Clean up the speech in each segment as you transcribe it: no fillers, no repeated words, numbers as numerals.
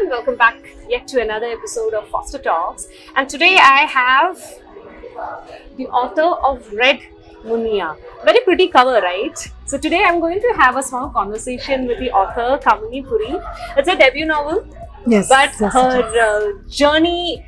and welcome back yet to another episode of Foster Talks. And today I have the author of Red Munia. Very pretty cover, right? So today I'm going to have a small conversation with the author Kamini Puri. It's a debut novel, Yes, but yes, her journey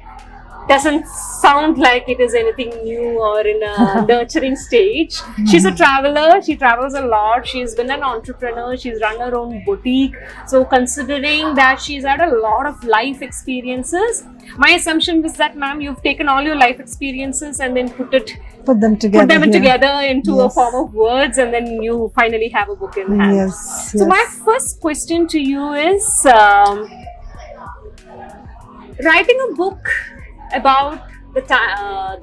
doesn't sound like it is anything new or in a nurturing stage. She's a traveler, she travels a lot, she's been an entrepreneur, she's run her own boutique. So considering that she's had a lot of life experiences, my assumption was that, ma'am, you've taken all your life experiences and then put Put them together. together into a Yes. form of words, and then you finally have a book in hand. Yes. So my first question to you is, writing a book about the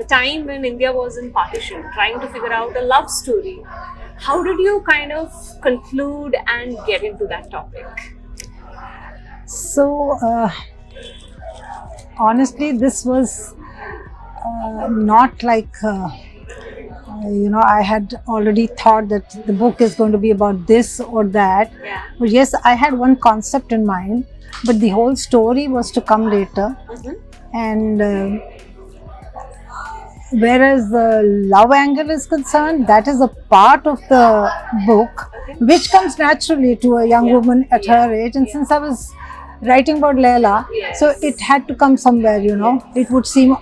time when India was in partition, trying to figure out a love story. How did you kind of conclude and get into that topic? So, honestly, this was not like, I had already thought that the book is going to be about this or that. Yeah. But yes, I had one concept in mind, but the whole story was to come later. And whereas the love angle is concerned, that is a part of the book which comes naturally to a young woman at her age. And since I was writing about Leila, so it had to come somewhere, It would seem,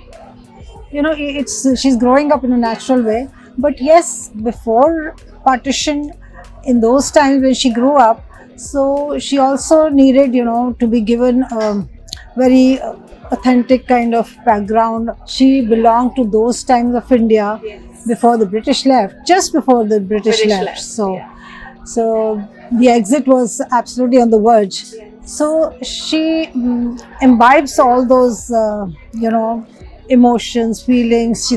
she's growing up in a natural way. But yes, before partition, in those times when she grew up, so she also needed, to be given very authentic kind of background. She belonged to those times of India before the British left, just before the British left. So the exit was absolutely on the verge. So she imbibes all those, emotions, feelings.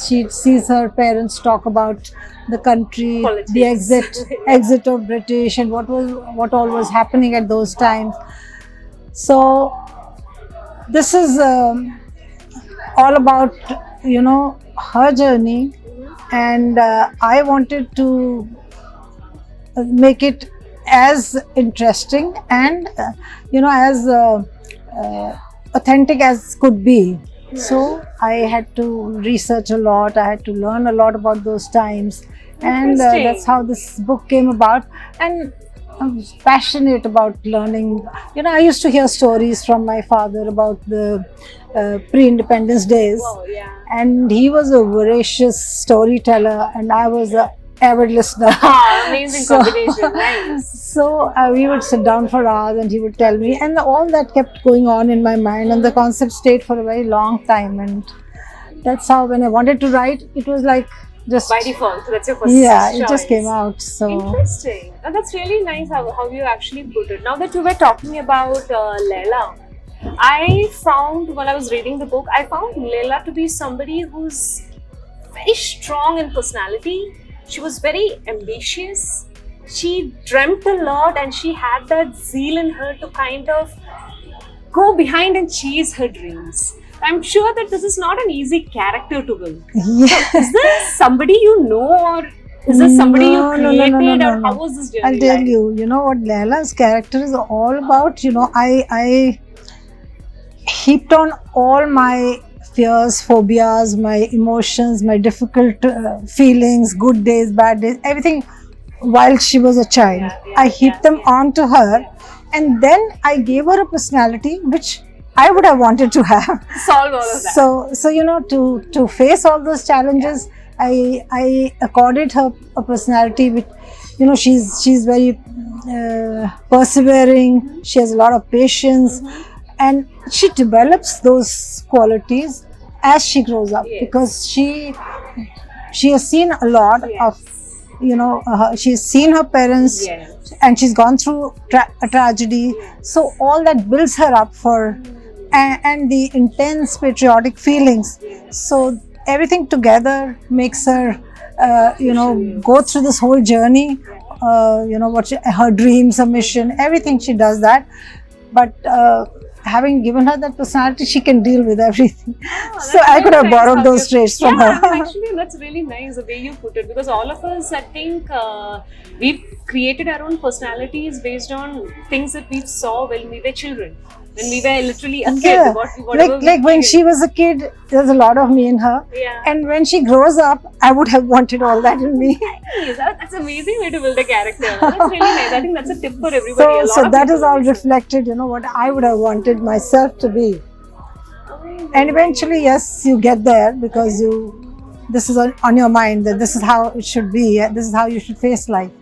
She sees her parents talk about the country, Politics. the exit of British, and what all was happening at those times. So this is all about her journey, and I wanted to make it as interesting and as authentic as could be. So I had to research a lot, I had to learn a lot about those times, and that's how this book came about. And I was passionate about learning. I used to hear stories from my father about the pre-independence days. Wow, yeah. And he was a voracious storyteller, and I was a avid listener. Amazing So- combination, nice. So we would sit down for hours and he would tell me, and all that kept going on in my mind, and the concept stayed for a very long time. And that's how, when I wanted to write, it was like just By default, that's your first it choice. just came out. So Interesting. And that's really nice how you actually put it. Now that you were talking about Leila, I found, when I was reading the book, I found Leila to be somebody who's very strong in personality. She was very ambitious. She dreamt a lot, and she had that zeal in her to kind of go behind and chase her dreams. I'm sure that this is not an easy character to build. yeah. Is this somebody you know, or is this somebody you No, created, or no. how was this journey? I'll tell like? you, what Leila's character is all about. I heaped on all my fears, phobias, my emotions, my difficult feelings, good days, bad days, everything while she was a child. I heaped them onto her, and then I gave her a personality which I would have wanted to have. Solve all of that. So to face all those challenges, I accorded her a personality which, she's very persevering. She has a lot of patience, and she develops those qualities as she grows up, because she has seen a lot of, she's seen her parents, and she's gone through a tragedy. So all that builds her up for, and the intense patriotic feelings. So everything together makes her, go through this whole journey. Her dreams, her mission, everything, she does that. But having given her that personality, she can deal with everything. So That's I very could have nice borrowed how those you- traits from yeah, her. actually, that's really nice the way you put it, because all of us, I think, we've created our own personalities based on things that we saw when we were children, when we were literally a kid. Yeah, Whatever we like when experienced. she was a kid, there's a lot of me in her. Yeah. And when she grows up, I would have wanted all that in me. Nice. That's an amazing way to build a character. That's really nice. I think that's a tip for everybody. So, A lot so of that people is all listen. reflected, what I would have wanted myself to be. Amazing. And eventually, yes, you get there because this is on your mind that this is how it should be. This is how you should face life.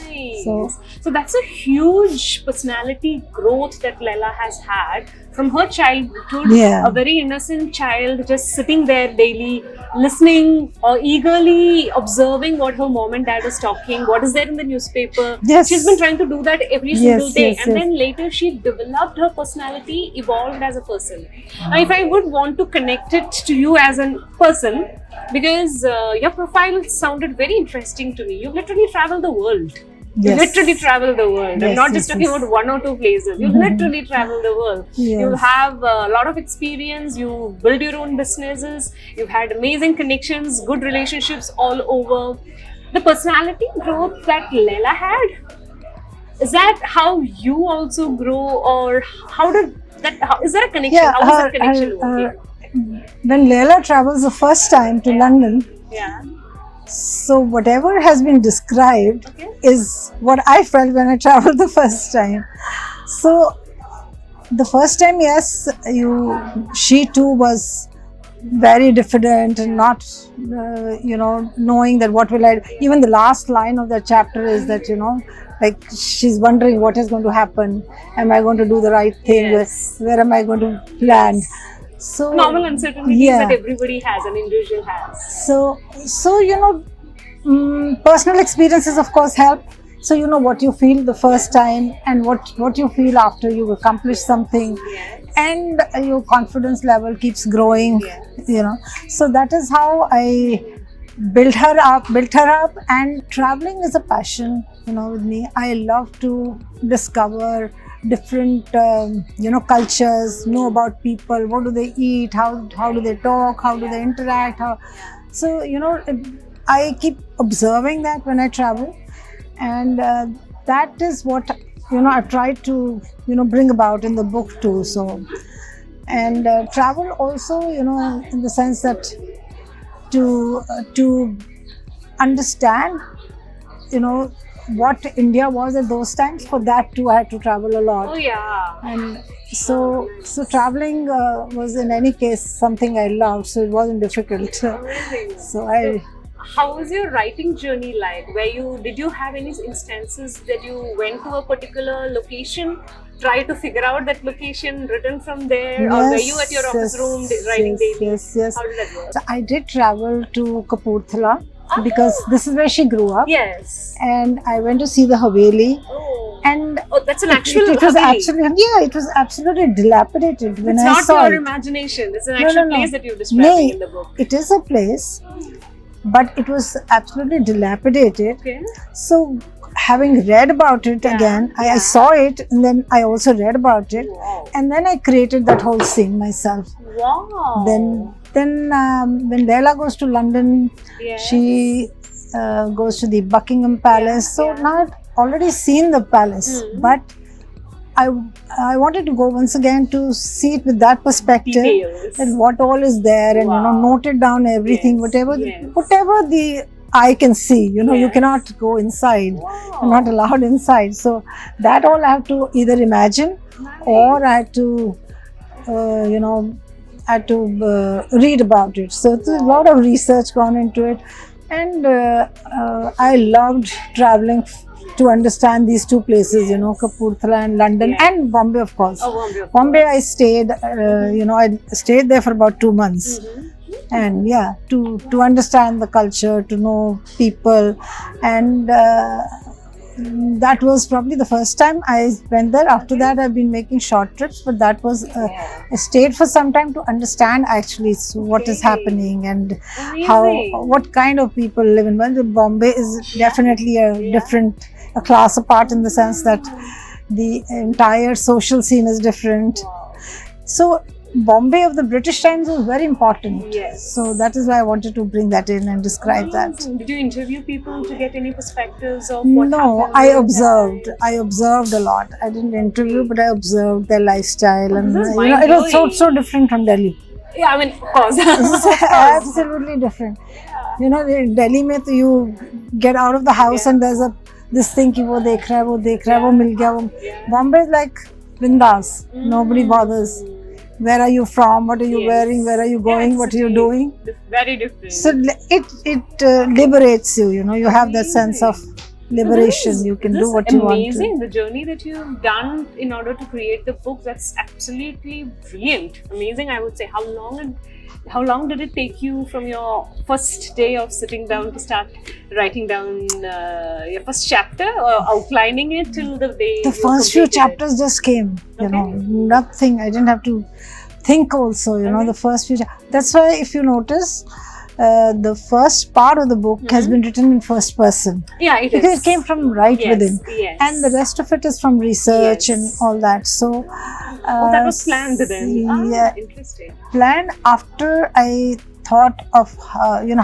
Nice. So- So that's a huge personality growth that Leila has had from her childhood. Yeah. A very innocent child just sitting there daily, listening or eagerly observing what her mom and dad is talking, what is there in the newspaper. Yes. She's been trying to do that every single day. yes, And yes. then later she developed her personality, evolved as a person. Now, if I would want to connect it to you as a person, because your profile sounded very interesting to me. You've literally traveled the world. You Yes. literally travel the world. I'm Yes, not yes, just talking yes. about one or two places. You literally travel the world. Yes. You have a lot of experience. You build your own businesses. You've had amazing connections, good relationships all over. The personality growth that Leila had, is that how you also grow, or how did that? Is there a connection? Yeah, How is that connection working? when Leila travels the first time to London, Yeah. so whatever has been described Okay. is what I felt when I traveled the first time. So the first time, yes, she too was very diffident and not, knowing that what will I. Even the last line of that chapter is that like she's wondering what is going to happen. Am I going to do the right thing? Yes. Where am I going to land? So Normal uncertainties Yeah. that everybody has, an individual has. So personal experiences of course help. So what you feel the first time and what you feel after you accomplish something, Yes. and your confidence level keeps growing. Yes. So that is how I built her up. And traveling is a passion, with me. I love to discover different cultures, know about people, what do they eat, how do they talk, how do they interact, so I keep observing that when I travel, and that is what I've tried to bring about in the book too. So, and travel also, in the sense that to understand what India was at those times. For that too I had to travel a lot. Oh yeah. And so traveling was in any case something I loved, so it wasn't difficult. Amazing. So I How was your writing journey like? Did you have any instances that you went to a particular location, try to figure out that location, written from there, or were you at your office room writing daily? yes. How did that work? So I did travel to Kapurthala because this is where she grew up, Yes. and I went to see the Haveli. Oh. And Oh, that's an actual it was Haveli. it was absolutely dilapidated when It's I not saw your it. imagination. It's an No, actual no. place that you're describing in the book. It is a place, but it was absolutely dilapidated. Okay. So, having read about it Yeah, again, I yeah. saw it, and then I also read about it, Wow. and then I created that whole scene myself. Wow. Then when Leila goes to London, Yes. she goes to the Buckingham Palace. So yeah. now I've already seen the palace, but I wanted to go once again to see it with that perspective, Details. and what all is there, and Wow. note it down everything, Yes, whatever yes. whatever the eye can see. You Yes. cannot go inside. Wow. You're not allowed inside. So that all I have to either imagine, or I had to, read about it. So there's a lot of research gone into it, and I loved traveling to understand these two places. Kapurthala and London, Yeah. and Bombay, of course. Oh, Bombay, of Bombay, I stayed. I stayed there for about 2 months. Mhm. And to understand the culture, to know people, and that was probably the first time I went there. After that, I've been making short trips, but that was I stayed for some time to understand actually what is Okay. happening, and Amazing. what kind of people live in. Well, Bombay is definitely a class apart, in the sense that the entire social scene is different. Wow. So Bombay of the British times was very important. Yes. So that is why I wanted to bring that in and describe that. Amazing. Did you interview people to get any perspectives of what No, happened I during observed. that? I observed a lot. I didn't interview, but I observed their lifestyle, Oh, and this is it was mind-blowing. so different from Delhi. Yeah, I mean, of course. Absolutely different. You know, in Delhi में तो you get out of the house Yeah. and there's this thing कि वो देख रहा है, वो देख रहा है, वो Yeah. मिल गया, वो. Yeah. Bombay is like bindas. Nobody bothers. Where are you from? What are you Yes. wearing? Where are you Yeah, going? it's What are you really doing? Very different. So it liberates you. You know, you have that sense of liberation. You can do what you want to. Amazing. The journey that you've done in order to create the book, that's absolutely brilliant. Amazing, I would say. How long did it take you from your first day of sitting down to start writing down your first chapter or outlining it till the day The you first few completed it? chapters just came. You know, nothing. I didn't have to think also. You know, Okay. the first few. That's why, if you notice, the first part of the book has been written in first person. Yeah, it Because is. it came from right Yes, within. yes. And the rest of it is from research and Yes. all that. So, Oh, that was planned then. Yeah, Interesting. planned after I thought of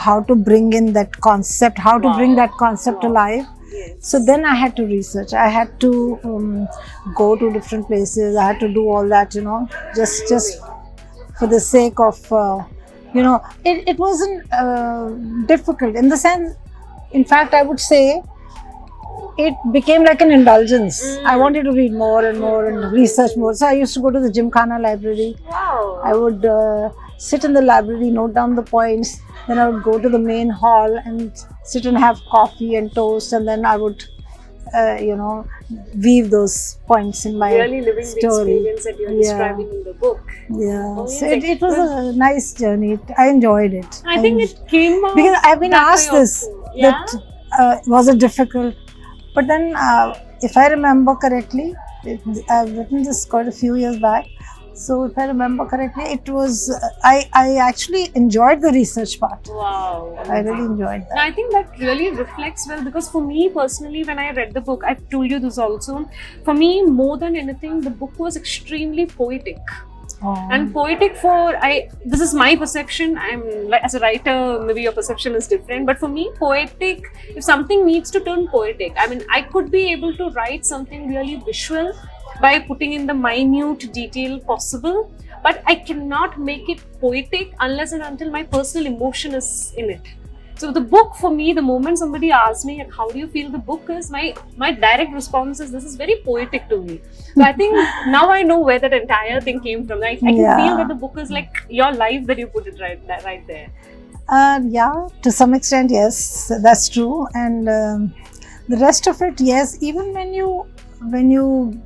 how to bring in that concept, how to bring that concept Wow. alive. Yes. So then I had to research. I had to go to different places. I had to do all that, just for the sake of, it wasn't difficult in the sense. In fact, I would say it became like an indulgence. I wanted to read more and more and research more. So I used to go to the Gymkhana library. Wow. I would sit in the library, note down the points. Then I would go to the main hall and sit and have coffee and toast. And then I would, weave those points in my Really living the story. experience that you're Yeah. describing in the book. Yeah, so Amazing. it was a nice journey. I enjoyed it. I think it came out because I've been that way asked this, also. Yeah? that was it difficult? But then, if I remember correctly, I've written this quite a few years back. So if I remember correctly, it was I actually enjoyed the research part. Wow. I really enjoyed And that. I think that really reflects well because for me personally, when I read the book, I've told you this also. For me, more than anything, the book was extremely poetic. Oh. And poetic this is my perception. I'm like, as a writer, maybe your perception is different, but for me, poetic, if something needs to turn poetic, I mean, I could be able to write something really visual by putting in the minute detail possible, but I cannot make it poetic unless and until my personal emotion is in it. So the book, for me, the moment somebody asks me, how do you feel the book is, my direct response is, this is very poetic to me. So I think now I know where that entire thing came from. I can Yeah. feel that the book is like your life, that you put it right there. Yeah, to some extent, yes, that's true. And the rest of it, yes, even when you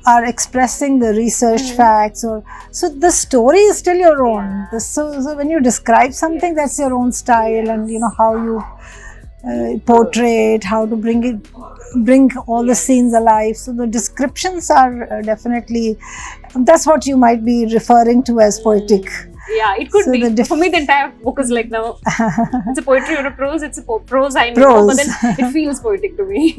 are expressing the research facts, so the story is still your own. So when you describe something, that's your own style, and how you portray it, how to bring all the scenes alive. So the descriptions are definitely, that's what you might be referring to as poetic. Yeah, it could So be. the For me, the entire book is like, now, it's a poetry or a prose. It's a prose, I know, but then it feels poetic to me.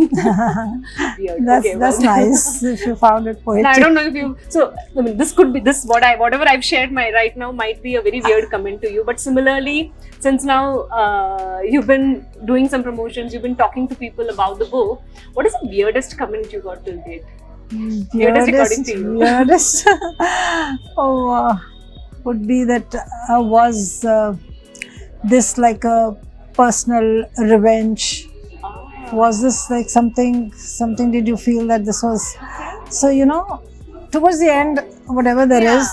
Weird. That's nice if you found it poetic. I don't know if you. So I mean, this could be whatever I've shared right now might be a very weird comment to you. But similarly, since now you've been doing some promotions, you've been talking to people about the book. What is the weirdest comment you got till date? Weirdest according to you. Weirdest. Would be that was this like a personal revenge? Was this like something? Did you feel that this was? So towards the end, whatever there is,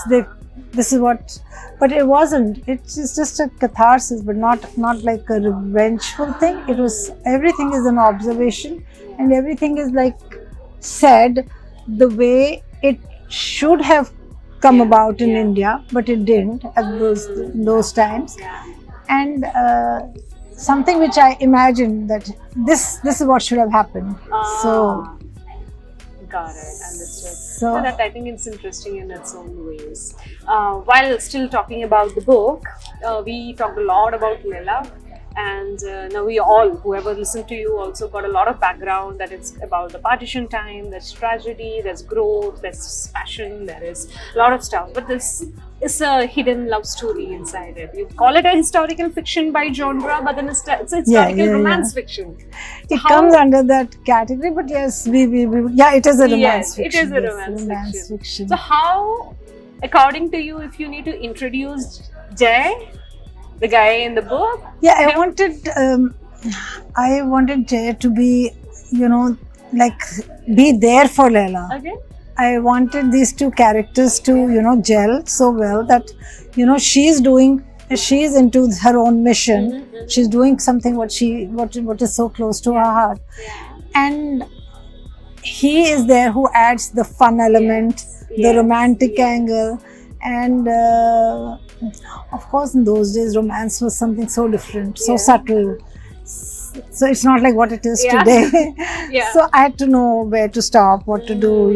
this is what. But it wasn't. It's just a catharsis, but not like a revengeful thing. It was, everything is an observation, and everything is like said the way it should have come about in India, but it didn't at those times. And something which I imagined that this is what should have happened. So got it, understood. So That I think it's interesting in its own ways. While still talking about the book, we talked a lot about Leela, And now we all, whoever listened to you, also got a lot of background that it's about the partition time, there's tragedy, there's growth, there's passion, there is a lot of stuff. But this is a hidden love story inside it. You call it a historical fiction by genre, but then it's historical romance fiction. It comes under that category, but yes, we it is a romance fiction. It is a romance fiction. So how, according to you, if you need to introduce Jay, the guy in the book? Yeah, I wanted Jay to be, like be there for Laila. Okay. I wanted these two characters to, gel so well that, she's into her own mission. Mm-hmm. She's doing something what is so close to her heart. Yeah. And he is there who adds the fun element, the romantic angle. And of course, in those days, romance was something so different, so subtle. So it's not like what it is today. So I had to know where to stop, what to do,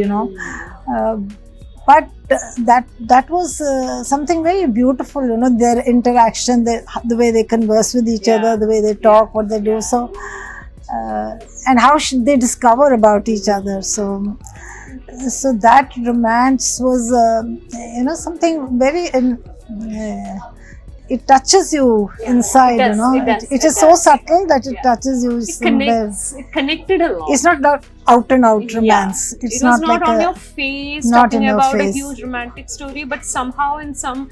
but that was something very beautiful, their interaction, the way they converse with each other, the way they talk, what they do. So, and how should they discover about each other. So that romance was, something very, it touches you inside, It is so subtle that it touches you. It connected a lot. It's not that out and out romance. It It's was not not like on your face not talking in your about a face. huge romantic story, but somehow in some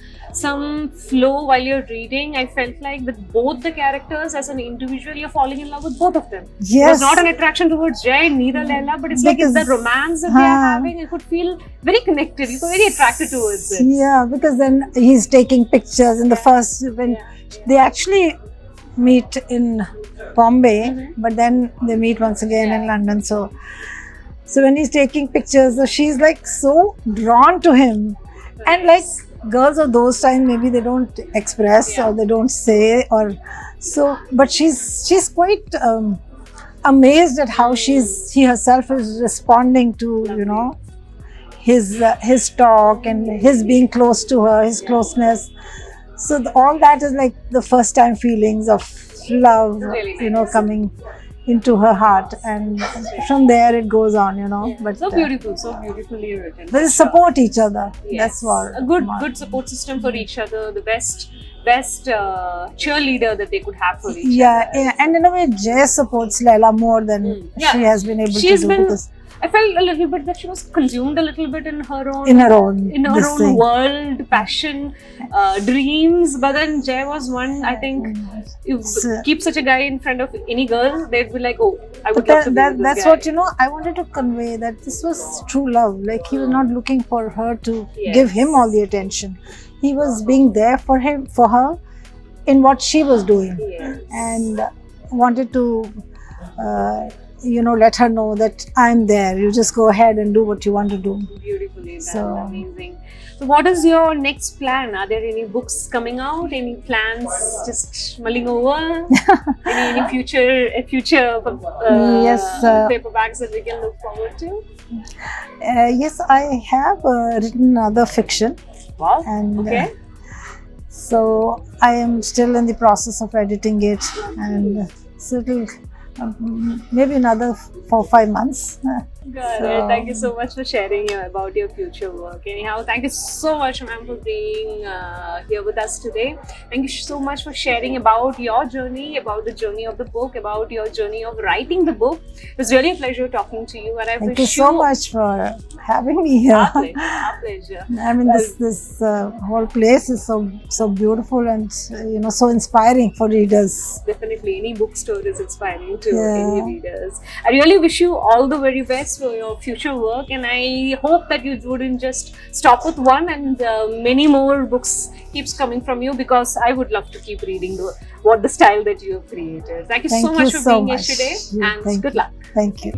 flow while you're reading, I felt like with both the characters as an individual, you're falling in love with both of them. Yes. It was not an attraction towards Jay, neither Laila, but it's like it's the romance that they are having. You could feel very connected. You were very attracted towards it. Yeah, because then he's taking pictures in the first, when they actually meet in Bombay, but then they meet once again in London. So when he's taking pictures, so she's like so drawn to him. And like girls of those times, maybe they don't express or they don't say, or so, but she's quite amazed at how she herself is responding to his talk and his being close to her, his closeness. So all that is like the first time feelings of love, Really coming into her heart, and from there it goes on, But So beautiful, so beautifully written. they support each other. Yes. That's what. A good support system for each other. The best cheerleader that they could have for each other. Yeah, and in a way, Jay supports Laila more than she has been able to do. Because I felt a little bit that she was consumed a little bit in her own thing. world, passion, dreams. But then Jay was one. I think you keep such a guy in front of any girl, they'd be like, "Oh, I would love to be with this That's guy." what I wanted to convey, that this was true love. Like he was not looking for her to give him all the attention. He was being there for her, in what she was doing, and wanted to. Let her know that I'm there. You just go ahead and do what you want to do. Beautifully done, amazing. So what is your next plan? Are there any books coming out? Any plans just mulling over? any future paperbacks that we can look forward to? Yes, I have written another fiction. Wow. And so I am still in the process of editing it, and so it'll maybe another 4 or 5 months. Got it. Thank you so much for sharing about your future work. Anyhow, thank you so much, ma'am, for being here with us today. Thank you so much for sharing about your journey, about the journey of the book, about your journey of writing the book. It was really a pleasure talking to you, and I thank you so much for having me here. Our pleasure. I mean, this whole place is so beautiful and so inspiring for readers. Definitely, any bookstore is inspiring to any readers. I really wish you all the very best for your future work, and I hope that you wouldn't just stop with one, and many more books keeps coming from you, because I would love to keep reading the style that you have created. Thank you so much for being here today, and good luck. Thank you.